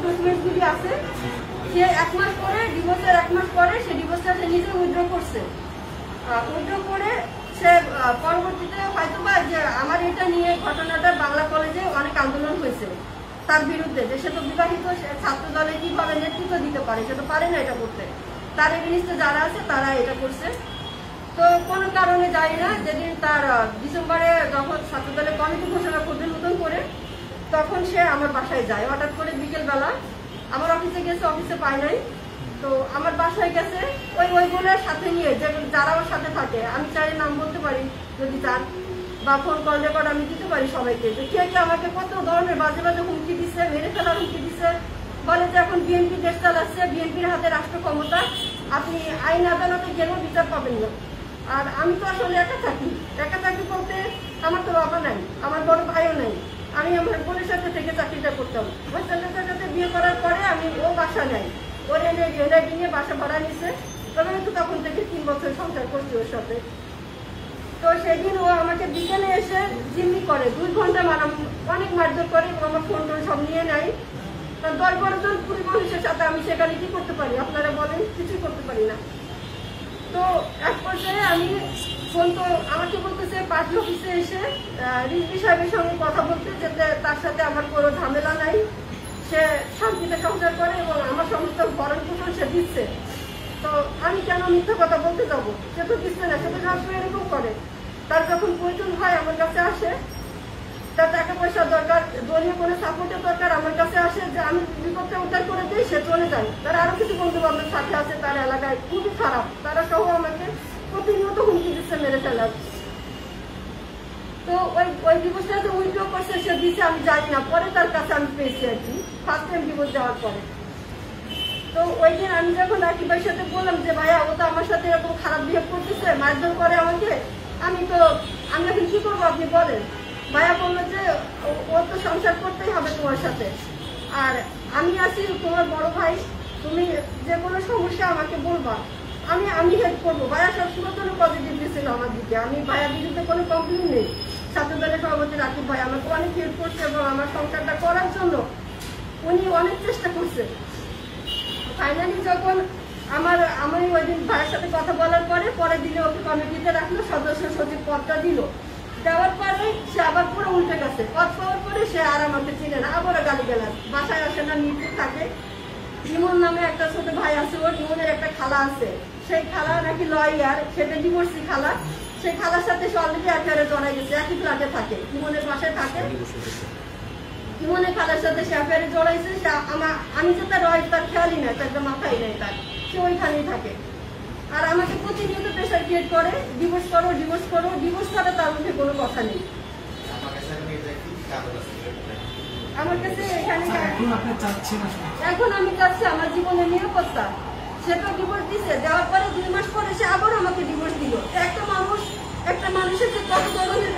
ডকুমেন্টসগুলি আছে। সে 1 মাস পরে ডিভোর্সের 1 মাস পরে সে ডিভোর্সটা সে নিজে উইথড্র করছে। উইথড্র করে সে পরবর্তীতে হয়তোবা যে আমার এটা নিয়ে ঘটনাটা বাংলা কলেজে অনেক আন্দোলন হয়েছে তার বিরুদ্ধে, যে সে তো বিবাহিত, সে ছাত্র দলে কিভাবে নেতৃত্ব দিতে পারে, সে তো পারে না এটা করতে। তার এগেইনস্টে যারা আছে তারা এটা করছে। তো কোনো কারণে যাই না, যেদিন তার ডিসেম্বরে যখন ছাত্র দলের কমিটি ঘোষণা করবে নতুন করে, তখন সে আমার বাসায় যায়। হঠাৎ করে বিকেলবেলা আমার অফিসে গেছে, অফিসে পাই নাই, তো আমার বাসায় গেছে ওইগুলোর সাথে নিয়ে, যারা ওর সাথে থাকে। আমি চাইলে নাম বলতে পারি যদি চান, বা ফোন কল রেকর্ড আমি দিতে পারি সবাইকে, যে কে কে আমাকে কত ধরনের বাজে বাজে হুমকি দিচ্ছে, মেরে ফেলার হুমকি দিচ্ছে। বলে যে এখন বিএনপি দেশ চালাচ্ছে, বিএনপির হাতে রাষ্ট্র ক্ষমতা, আপনি আইন আদালতে গেলেও বিচার পাবেন না। আর আমি তো আসলে একা থাকি বলতে আমার তো বাবা নাই, আমার বড় ভাইও নাই। আমি আমার বোনের সাথে থেকে চাকরিটা করতাম। ওই ছেলেটার সাথে বিয়ে করার পরে আমি ও বাসা নাই, ওর এনআইডি নিয়ে বাসা ভাড়া নিছে। তবে তো তখন থেকে 3 বছর সংসার করছি ওর সাথে। তো সেদিন ও আমাকে বিকেলে এসে জিম্মি করে, 2 ঘন্টা অনেক মারধর করে, আমার ফোন টোন সব নিয়ে নেয়। 10-12 জন পুলিশ মানুষের সাথে আমি সেখানে কি করতে পারি আপনারা বলেন? কিছুই করতে পারি না। তো এক পর্যায়ে আমি ফোন তো আমাকে বলতেছে পার্টি অফিসে এসে রিজভি সাহেবের সঙ্গে কথা বলতে, যেতে তার সাথে আমার কোনো ঝামেলা নাই, সে শান্তিতে সংসার করে এবং আমার সমস্ত ভরণ পোষণ সে দিচ্ছে। তো আমি কেন মিথ্যা কথা বলতে যাবো? সে তো দিচ্ছে না, সে তো সবসময় এরকম করে। তার যখন প্রয়োজন হয় আমার কাছে আসে, তার টাকা পয়সা দরকার, দলীয় কোনো সাপোর্টের দরকার, আমার কাছে আসে, যে আমি বিপদটা উদ্ধার করে দিই, সে চলে যায়। তার আরো কিছু বন্ধু বান্ধব সাথে আছে তার এলাকায়, খুবই খারাপ, তারা সহ আমাকে প্রতিনিয়ত হুমকি দিচ্ছে মেরে ফেলার। তো ওই ডিভোর্সটা যে উইথড্র করছে সে দিচ্ছে আমি জানি না, পরে তার কাছে আমি পেয়েছি আর কি, ফার্স্ট টাইম ডিভোর্স দেওয়ার পরে। তো ওই দিন আমি যখন রাকিব ভাইয়ের সাথে বললাম যে ভাইয়া ও তো আমার সাথে এরকম খারাপ বিহেভ করতেছে, মারধর করে আমাকে, আমি এখন কি করবো আপনি বলেন? ভাইয়া বললো যে ও তো সংসার করতেই হবে তোমার সাথে, আর আমি আছি তোমার বড় ভাই, তুমি যে কোনো সমস্যা আমাকে বলবা, আমি হেল্প করবো। ভাইয়া সবসময় কোনো পজিটিভ দিয়েছিল আমার দিকে, আমি ভাইয়ার বিরুদ্ধে কোনো কমপ্লেন নেই। ছাত্র দলের সভাপতি রাকিব ভাই আমাকে অনেক হেল্প করছে এবং আমার সংসারটা করার জন্য উনি অনেক চেষ্টা করছে। ফাইনালি যখন আমি ওই দিন ভাইয়ের সাথে কথা বলার পরে দিনে ওকে কমিটিতে রাখলো, সদস্য সচিব পদটা দিল। দেওয়ার পরে সে আবার পুরো উল্টে গেছে, পদ পাওয়ার পরে সে আর আমাকে চিনে না, আবারও গালি গেলাম। বাসায় আসে না, মিরপুর থাকে। ইমন নামে একটা ছোট ভাই আছে, ওর ইমনের একটা খালা আছে, সেই খালা নাকি লয়ার, সেটা ডিভোর্সি খালা। সেই খালার সাথে সে অলরেডি অ্যাফেয়ারে জড়াই গেছে, একই ফ্ল্যাটে থাকে, ইমনের বাসায় থাকে। ইমনের খালার সাথে সে অ্যাফেয়ারে জড়াইছে। আমি যে তার ওয়াইফ তার খেয়ালই নাই, তার মাথায় নেই, তার সে ওইখানেই থাকে। আর আমাকে প্রতিনিয়ত প্রেশার ক্রিয়েট করে, ডিভোর্স করো, ডিভোর্স করো, ডিভোর্স ছাড়া তার মধ্যে কোনো কথা নেই। আমার কাছে এখন আমি চাচ্ছি আমার জীবনের নিরাপত্তা। সে তো ডিভোর্স দিছে, দেওয়ার পরে 2 মাস পরে সে আবার আমাকে ডিভোর্স দিল। একটা মানুষের যে কত ধরনের